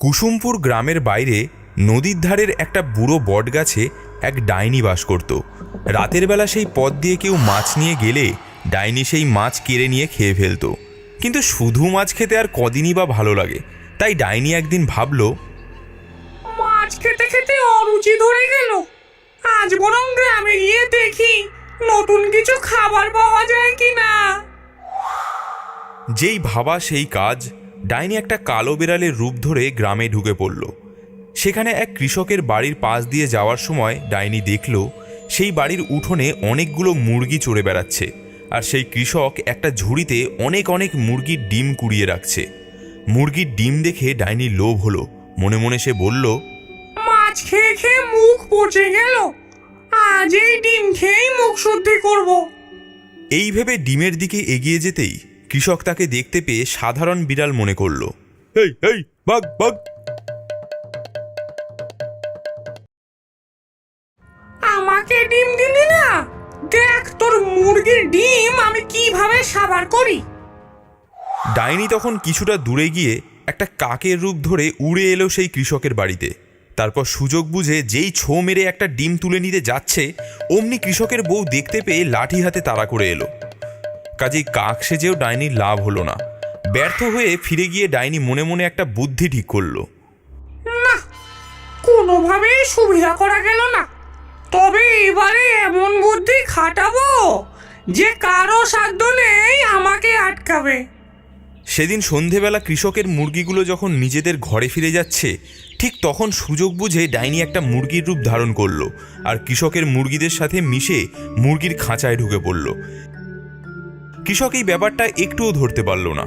কুসুমপুর গ্রামের বাইরে নদীর ধারের একটা বুড়ো বটগাছে এক ডাইনি বাস করত। রাতের বেলা সেই পথ দিয়ে কেউ মাছ নিয়ে গেলে ডাইনি সেই মাছ কেড়ে নিয়ে খেয়ে ফেলত। কিন্তু শুধু মাছ খেতে আর কদিনই বা ভালো লাগে, তাই ডাইনি একদিন ভাবল, মাছ খেতে খেতে অরুচি ধরে গেল, আজ বরং গ্রামে গিয়ে দেখি নতুন কিছু খাবার পাওয়া যায় কিনা। যেই ভাবা সেই কাজ। ডাইনি একটা কালো বিড়ালের রূপ ধরে গ্রামে ঢুকে পড়ল। সেখানে এক কৃষকের বাড়ির পাশ দিয়ে যাওয়ার সময় ডাইনি দেখল সেই বাড়ির উঠোনে অনেকগুলো মুরগি চড়ে বেড়াচ্ছে, আর সেই কৃষক একটা ঝুড়িতে অনেক অনেক মুরগির ডিম কুড়িয়ে রাখছে। মুরগির ডিম দেখে ডাইনির লোভ হলো। মনে মনে সে বলল, মাছ খেয়ে খেয়ে মুখ পচে গেল, আজ এই ডিম খেয়েই মুখ শুদ্ধি করব। এই ভেবে ডিমের দিকে এগিয়ে যেতেই কৃষক তাকে দেখতে পেয়ে সাধারণ বিড়াল মনে করল। এই এই ভাগ ভাগ। আমাকে ডিম দিলি না, দেখ তোর মুরগির ডিম আমি কিভাবে সাবার করি। ডাইনি তখন কিছুটা দূরে গিয়ে একটা কাকের রূপ ধরে উড়ে এলো সেই কৃষকের বাড়িতে। তারপর সুযোগ বুঝে যেই ছো মেরে একটা ডিম তুলে নিতে যাচ্ছে, অমনি কৃষকের বউ দেখতে পেয়ে লাঠি হাতে তাড়া করে এলো। কাজেই কাক সেজেও ডাইনির লাভ হলো না। ব্যর্থ হয়ে ফিরে গিয়ে ডাইনি মনে মনে একটা বুদ্ধি ঠিক করলো। না, কোনোভাবেই সুবিধা করা গেল না, তবে এবারে এমন বুদ্ধি খাটাবো যে কারো সাধ্য নেই আমাকে আটকাবে। সেদিন সন্ধেবেলা কৃষকের মুরগিগুলো যখন নিজেদের ঘরে ফিরে যাচ্ছে, ঠিক তখন সুযোগ বুঝে ডাইনি একটা মুরগির রূপ ধারণ করলো আর কৃষকের মুরগিদের সাথে মিশে মুরগির খাঁচায় ঢুকে পড়ল। কৃষক এই ব্যাপারটা একটুও ধরতে পারল না।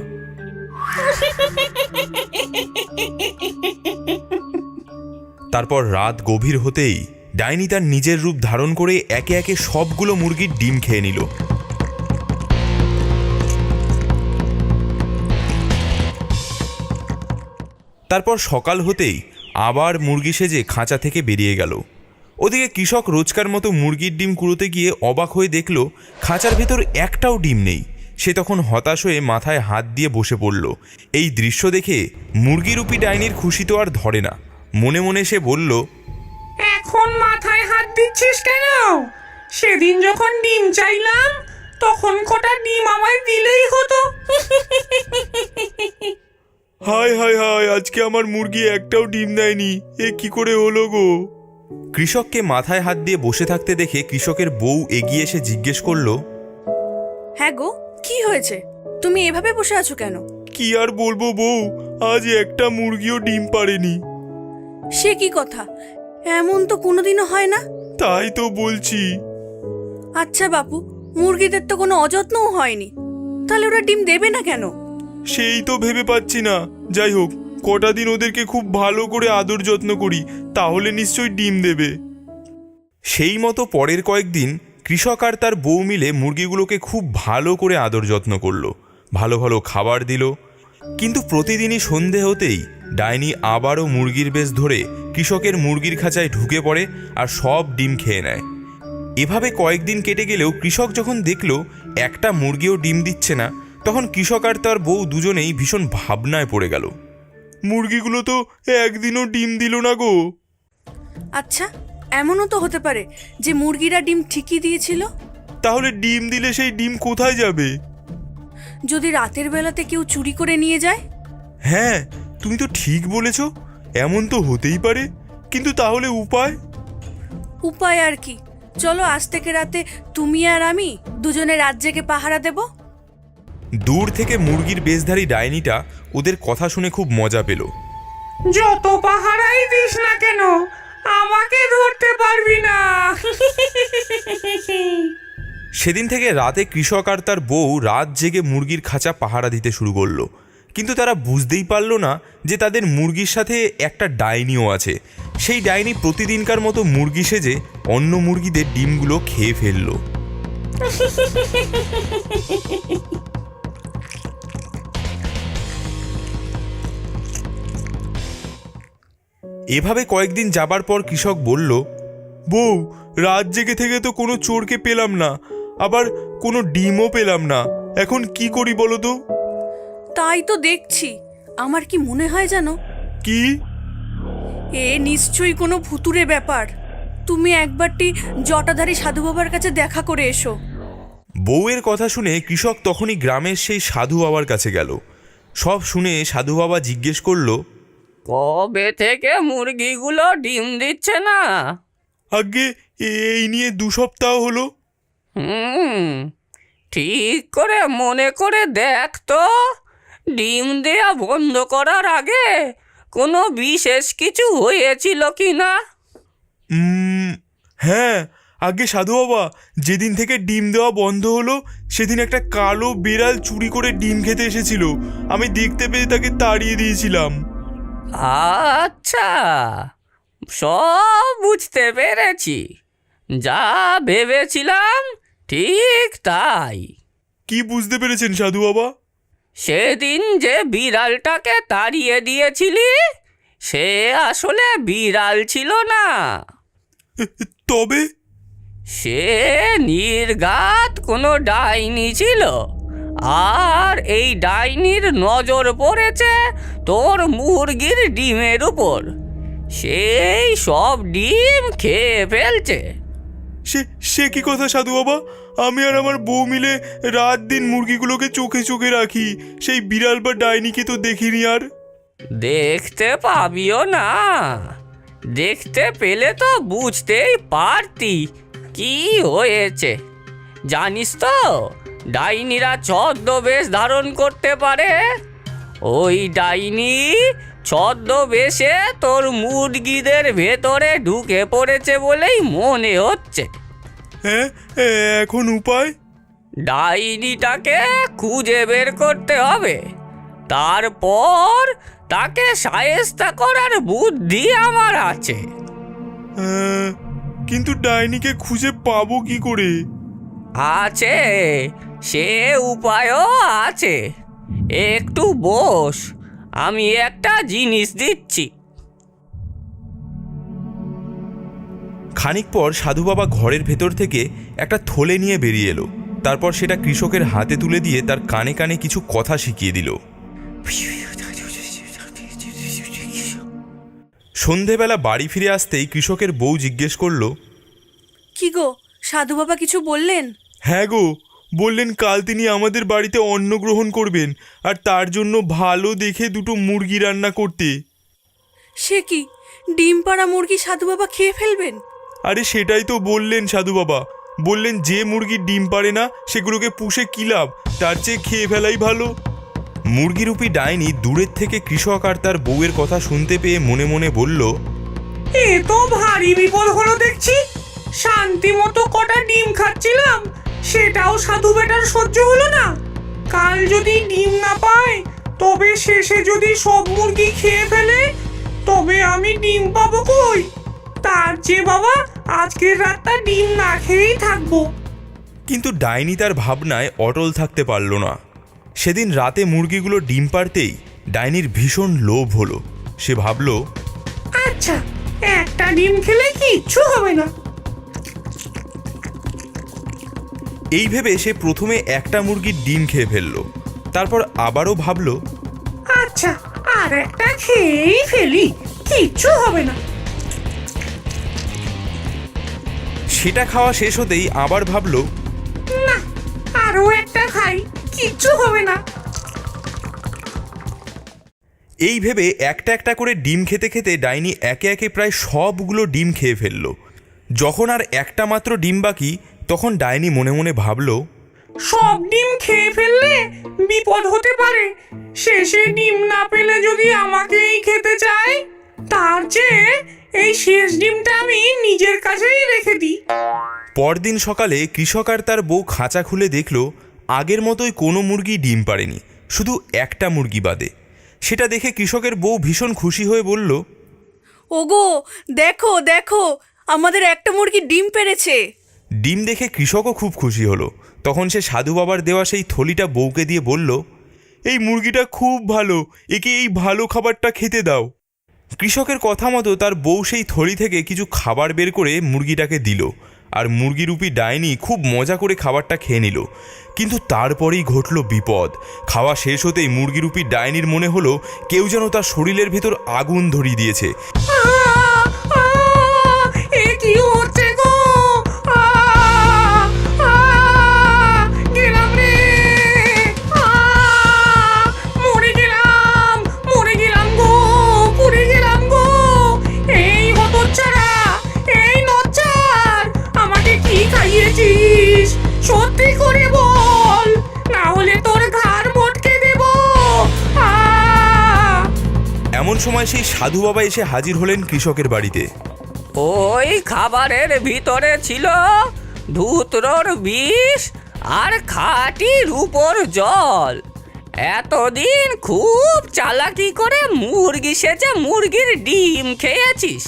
তারপর রাত গভীর হতেই ডাইনি তার নিজের রূপ ধারণ করে একে একে সবগুলো মুরগির ডিম খেয়ে নিল। তারপর সকাল হতেই আবার মুরগি সেজে খাঁচা থেকে বেরিয়ে গেল। ওদিকে কৃষক রোজকার মতো মুরগির ডিম কুড়োতে গিয়ে অবাক হয়ে দেখল খাঁচার ভেতর একটাও ডিম নেই। সে তখন হতাশ হয়ে মাথায় হাত দিয়ে বসে পড়ল। এই দৃশ্য দেখে মুরগিরূপী ডাইনির খুশি তো আর ধরে না। মনে মনে সে বলল, এখন মাথায় হাত দিচ্ছিস কেন? সেদিন যখন ডিম চাইলাম তখন কটা ডিম আমায় দিলেই হতো। হায় হায় হায়, আজকে আমার মুরগি একটাও ডিম দেয়নি, এ কি করে হলো গো? কৃষককে মাথায় হাত দিয়ে বসে থাকতে দেখে কৃষকের বউ এগিয়ে এসে জিজ্ঞেস করলো, হ্যাঁ গো, কি হয়েছে? তুমি এভাবে বসে আছো কেন? কি আর বলবো বউ, আজ একটা মুরগিও ডিম পারেনি। সে কি কথা? এমন তো কোনোদিনও হয় না। তাই তো বলছি। আচ্ছা বাপু, মুরগিদের তো কোনো অযত্নও হয়নি, তাহলে ওরা ডিম দেবে না কেন? সেই তো ভেবে পাচ্ছি না। যাই হোক, কটা দিন ওদেরকে খুব ভালো করে আদর যত্ন করি, তাহলে নিশ্চয়ই ডিম দেবে। সেই মতো পরের কয়েকদিন কৃষক আর তার বউ মিলে মুরগিগুলোকে খুব ভালো করে আদর যত্ন করলো, ভালো ভালো খাবার দিল। কিন্তু প্রতিদিনই সন্ধে হতেই ডাইনি আবারও মুরগির বেশ ধরে কৃষকের মুরগির খাঁচায় ঢুকে পড়ে আর সব ডিম খেয়ে নেয়। এভাবে কয়েকদিন কেটে গেলেও কৃষক যখন দেখল একটা মুরগিও ডিম দিচ্ছে না, তখন কৃষক আর তার বউ দুজনেই ভীষণ ভাবনায় পড়ে গেল। মুরগিগুলো তো একদিনও ডিম দিল না গো। আচ্ছা, এমনও তো হতে পারে যে মুরগিরা ডিম ঠিকই দিয়েছিল। তাহলে ডিম দিলে সেই ডিম কোথায় যাবে? যদি রাতের বেলাতে কেউ চুরি করে নিয়ে যায়? হ্যাঁ, তুমি তো ঠিক বলেছ, এমন তো হতেই পারে। কিন্তু তাহলে উপায়? উপায় আর কি, চলো আজ থেকে রাতে তুমি আর আমি দুজনে রাত জেগে পাহারা দেব। দূর থেকে মুরগির বেশধারী ডাইনিটা ওদের কথা শুনে খুব মজা পেল। যত পাহারাই দিস না কেন, আমাকে ধরতে পারবি না। সেদিন থেকে রাতে কৃষক আর তার বউ রাত জেগে মুরগির খাঁচা পাহারা দিতে শুরু করলো। কিন্তু তারা বুঝতেই পারল না যে তাদের মুরগির সাথে একটা ডাইনিও আছে। সেই ডাইনি প্রতিদিনকার মতো মুরগি সেজে অন্য মুরগিদের ডিমগুলো খেয়ে ফেলল। এভাবে কয়েকদিন যাবার পর কৃষক বলল, বউ, রাত জেগে থেকে তো কোনো চোরকে পেলাম না, আবার কোনো ডিমও পেলাম না, এখন কি করি বলো তো? তাই তো দেখছি, আমার কি মনে হয় জানো, কি? এ নিশ্চয়ই কোনো ভুতুরে ব্যাপার। তুমি একবারটি জটাধারী সাধু বাবার কাছে দেখা করে এসো। বউয়ের কথা শুনে কৃষক তখনই গ্রামের সেই সাধু বাবার কাছে গেল। সব শুনে সাধু বাবা জিজ্ঞেস করলো, কবে থেকে মুরগিগুলো ডিম দিচ্ছে না? আগে এই নিয়ে 2 সপ্তাহ হলো। ঠিক করে মনে করে দেখ তো, ডিম দেয়া বন্ধ করার আগে কোনো বিশেষ কিছু হয়েছিল কি না? হ্যাঁ, আগে সাধু বাবা, যেদিন থেকে ডিম দেওয়া বন্ধ হলো সেদিন একটা কালো বিড়াল চুরি করে ডিম খেতে এসেছিল। আমি দেখতে পেয়ে তাকে তাড়িয়ে দিয়েছিলাম। আচ্ছা, সব বুঝতে পেরেছি। যা ভেবেছিলাম ঠিক তাই। কি বুঝতে পেরেছেন সাধু বাবা? সেদিন যে বিড়ালটাকে তাড়িয়ে দিয়েছিলি, সে আসলে বিড়াল ছিল না। তবে? সে নির্ঘাত কোনো ডাইনি ছিল। আর এই ডাইনির নজর পড়েছে তোর মুরগির ডিমের উপর। সেই সব ডিম খেয়ে ফেলছে। সে কি কথা সাধু বাবা? আমি আর আমার বউ মিলে রাত দিন মুরগিগুলোকে চোখে চোখে রাখি। সেই বিড়াল বা ডাইনিকে তো দেখিনি আর। দেখতে পাবিও না। দেখতে পেলে তো বুঝতেই পারতি কি হয়েছে। জানিস তো, ডাইনিরা ছদ্মবেশ ধারণ করতে পারে। ওই ডাইনি ছদ্মবেশে তোর মুরগিদের ভেতরে ঢুকে পড়েছে বলেই মনে হচ্ছে। হ্যাঁ, এখন উপায়? ডাইনিটাকে খুঁজে বের করতে হবে। তারপর তাকে শায়েস্তা করার বুদ্ধি আমার আছে। কিন্তু ডাইনিকে খুঁজে পাবো কি করে? আছে, সে উপায়ও আছে। একটু বস, আমি একটা জিনিস দিচ্ছি। খানিক পর সাধু বাবা ঘরের ভেতর থেকে একটা থলে নিয়ে বেরিয়ে এলো। তারপর সেটা কৃষকের হাতে তুলে দিয়ে তার কানে কানে কিছু কথা শিখিয়ে দিল। সন্ধেবেলা বাড়ি ফিরে আসতেই কৃষকের বউ জিজ্ঞেস করলো, কি গো, সাধু বাবা কিছু বললেন? হ্যাঁ গো, বললেন কাল তিনি আমাদের বাড়িতে অন্ন গ্রহণ করবেন, আর তার জন্য ভালো দেখে 2টো মুরগি রান্না করতে। সে কি, ডিম পাড়া মুরগি সাধু বাবা খেয়ে ফেলবেন? আরে সেটাই তো বললেন সাধু বাবা। বললেন যে মুরগি ডিম পারে না সেগুলোকে পুষে কি লাভ, তার চেয়ে খেয়ে ফেলাই ভালো। মুরগিরূপী ডাইনি দূরের থেকে কৃষক আর তার বউয়ের কথা শুনতে পেয়ে মনে মনে বলল, এ তো ভারী বিপদ হলো দেখছি। শান্তি মতো কটা ডিম খাচ্ছিলাম, সেটাও সাধু বেটার সহ্য হলো না। কাল যদি ডিম না পায়, তবে শেষে যদি সব মুরগি খেয়ে ফেলে, তবে আমি ডিম পাবো কই? তার চেয়ে বাবা আজকের রাতটা ডিম না খেয়েই থাকবো। কিন্তু ডাইনি তার ভাবনায় অটল থাকতে পারল না। সেদিন রাতে মুরগিগুলো ডিম পাড়তেই ডাইনির ভীষণ লোভ হলো। সে ভাবল, আচ্ছা, একটা ডিম খেলে কিচ্ছু হবে না। এই ভেবে সে প্রথমে একটা মুরগির ডিম খেয়ে ফেলল। তারপর আবারও ভাবল, আচ্ছা, আর একটা খেয়েই ফেলি, কিচ্ছু হবে না। সেটা খাওয়া শেষ হতেই আবার ভাবল, না, আরো একটা খাই, কিচ্ছু হবে না। এই ভেবে একটা একটা করে ডিম খেতে খেতে ডাইনি একে একে প্রায় সবগুলো ডিম খেয়ে ফেলল। যখন আর একটা মাত্র ডিম বাকি, তখন ডাইনি মনে মনে ভাবল, সব ডিম খেয়ে ফেললে বিপদ হতে পারে। শেষে ডিম না পেলে যদি আমাকেই খেতে চায়, তার চেয়ে এই শেষ ডিমটা আমি নিজের কাছেই রেখে দিই। পরদিন সকালে কৃষক আর তার বউ খাঁচা খুলে দেখল আগের মতোই কোনো মুরগি ডিম পারেনি, শুধু একটা মুরগি বাদে। সেটা দেখে কৃষকের বউ ভীষণ খুশি হয়ে বলল, ওগো, দেখো দেখো, আমাদের একটা মুরগি ডিম পেড়েছে। ডিম দেখে কৃষকও খুব খুশি হলো। তখন সে সাধু বাবার দেওয়া সেই থলিটা বউকে দিয়ে বলল, এই মুরগিটা খুব ভালো, একে এই ভালো খাবারটা খেতে দাও। কৃষকের কথা মতো তার বউ সেই থলি থেকে কিছু খাবার বের করে মুরগিটাকে দিল, আর মুরগিরূপী ডাইনি খুব মজা করে খাবারটা খেয়ে নিল। কিন্তু তারপরেই ঘটল বিপদ। খাওয়া শেষ হতেই মুরগিরূপী ডাইনির মনে হলো কেউ যেন তার শরীরের ভেতর আগুন ধরিয়ে দিয়েছে। এ কি হচ্ছে গো? গেলাম রে, মরে গেলাম, মরে গেলাম গো, পুড়ে গেলাম গো। এই হতচ্ছাড়া, এই নচ্ছার, আমাকে কি খাইয়েছিস? সত্যি করে বল, না হলে তোর ঘাড় মটকে দেব। এমন সময় সেই সাধু বাবা এসে হাজির হলেন কৃষকের বাড়িতে। ওই খাবারের ভিতরে ছিল ধুতরোর বিষ আর খাঁটি রূপোর জল। এতদিন খুব চালাকি করে মুরগি সেজে মুরগির ডিম খেয়েছিস,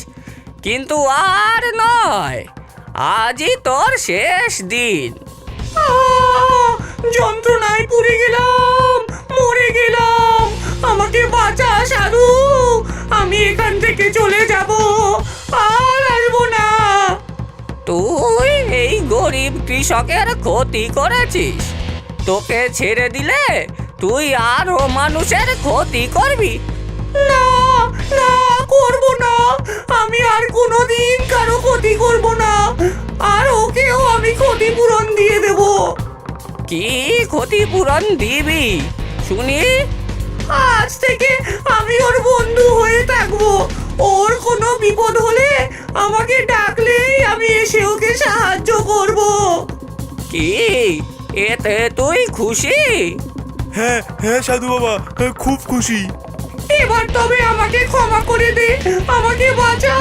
কিন্তু আর নয়, আজই তোর শেষ দিন। যন্ত্রণায় পুড়ে গেলাম, মরে গেলাম, আমাকে বাঁচা সাধু। আমি এখান থেকে চলে যাব, আর আসবো না। তুই এই গরিব কৃষকের ক্ষতি করেছিস, তোকে ছেড়ে দিলে তুই আরো মানুষের ক্ষতি করবি। না না, করবো না, আমি আর কোনোদিন কারো ক্ষতি করবো না, আর ওকেও আমি ক্ষতিপূরণ দিয়ে দেব। কি ক্ষতিপূরণ দিবি শুনি? আজ থেকে আমি ওর বন্ধু হয়ে থাকবো। ওর কোনো বিপদ হলে আমাকে ডাকলেই আমি এসে ওকে সাহায্য করব। কি এতে তুই খুশি? হ্যাঁ হ্যাঁ সাধু বাবা, খুব খুশি। এবার তবে আমাকে ক্ষমা করে দে, আমাকে বাঁচা।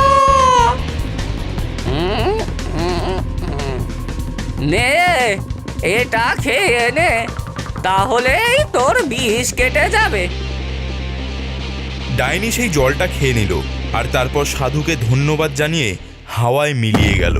নে এটা খেয়ে নে, তাহলেই তোর বিষ কেটে যাবে। ডাইনি সেই জলটা খেয়ে নিল আর তারপর সাধুকে ধন্যবাদ জানিয়ে হাওয়ায় মিলিয়ে গেল।